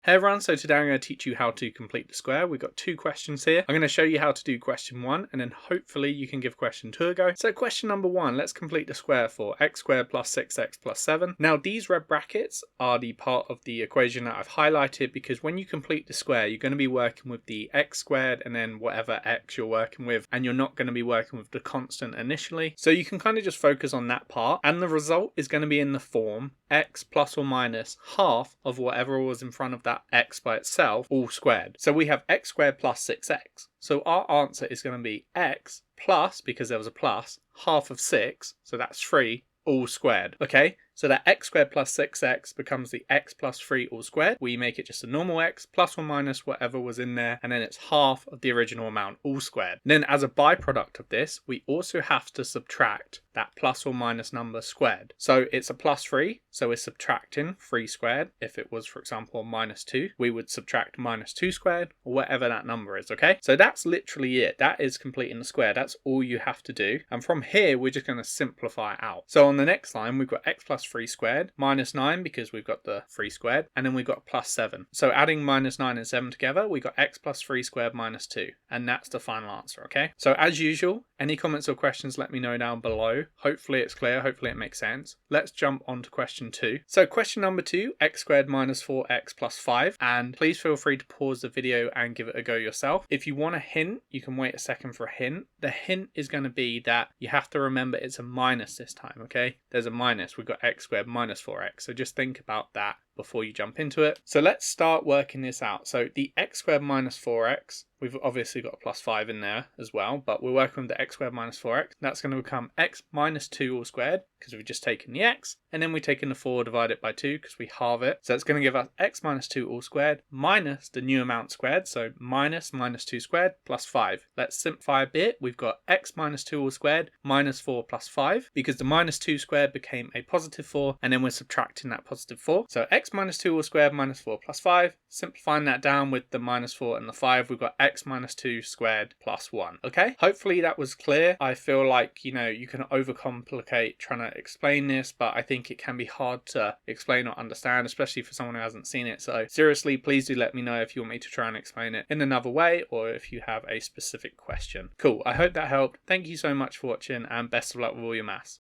Hey everyone, so today I'm going to teach you how to complete the square. We've got two questions here. I'm going to show you how to do question 1 and then hopefully you can give question 2 a go. So question number 1, let's complete the square for x squared plus 6x plus 7. Now these red brackets are the part of the equation that I've highlighted because when you complete the square you're going to be working with the x squared and then whatever x you're working with, and you're not going to be working with the constant initially. So you can kind of just focus on that part, and the result is going to be in the form x plus or minus half of whatever was in front of that x by itself, all squared. So we have x squared plus 6x. So our answer is going to be x plus, because there was a plus, half of 6, so that's 3, all squared. Okay, so that x squared plus 6x becomes the x plus 3 all squared. We make it just a normal x plus or minus whatever was in there, and then it's half of the original amount all squared. And then as a byproduct of this, we also have to subtract that plus or minus number squared. So it's a plus 3, so we're subtracting 3 squared. If it was, for example, minus 2, we would subtract minus 2 squared, or whatever that number is, okay? So that's literally it. That is completing the square. That's all you have to do. And from here, we're just going to simplify it out. So on the next line, we've got x plus 3 squared, minus 9 because we've got the 3 squared, and then we've got plus 7. So adding minus 9 and 7 together, we got x plus 3 squared minus 2. And that's the final answer, okay? So as usual, any comments or questions, let me know down below. Hopefully it's clear, hopefully it makes sense. Let's jump on to question 2. So question number 2, x squared minus 4x plus 5. And please feel free to pause the video and give it a go yourself. If you want a hint, you can wait a second for a hint. The hint is going to be that you have to remember it's a minus this time, okay? There's a minus. We've got x squared minus 4x. So just think about that before you jump into it. So let's start working this out. So the x squared minus 4x, we've obviously got a plus 5 in there as well, but we're working with the x squared minus 4x. That's going to become x minus 2 all squared because we've just taken the x, and then we've taken the 4 divided by 2 because we halve it. So it's going to give us x minus 2 all squared minus the new amount squared, so minus 2 squared plus 5. Let's simplify a bit. We've got x minus 2 all squared minus 4 plus 5 because the minus 2 squared became a positive 4, and then we're subtracting that positive 4. So x minus 2 all squared minus 4 plus 5. Simplifying that down with the minus 4 and the 5, we've got x minus 2 squared plus 1. Okay, hopefully that was clear. I feel like, you know, you can overcomplicate trying to explain this, but I think it can be hard to explain or understand, especially for someone who hasn't seen it. So seriously, please do let me know if you want me to try and explain it in another way, or if you have a specific question. Cool, I hope that helped. Thank you so much for watching, and best of luck with all your maths.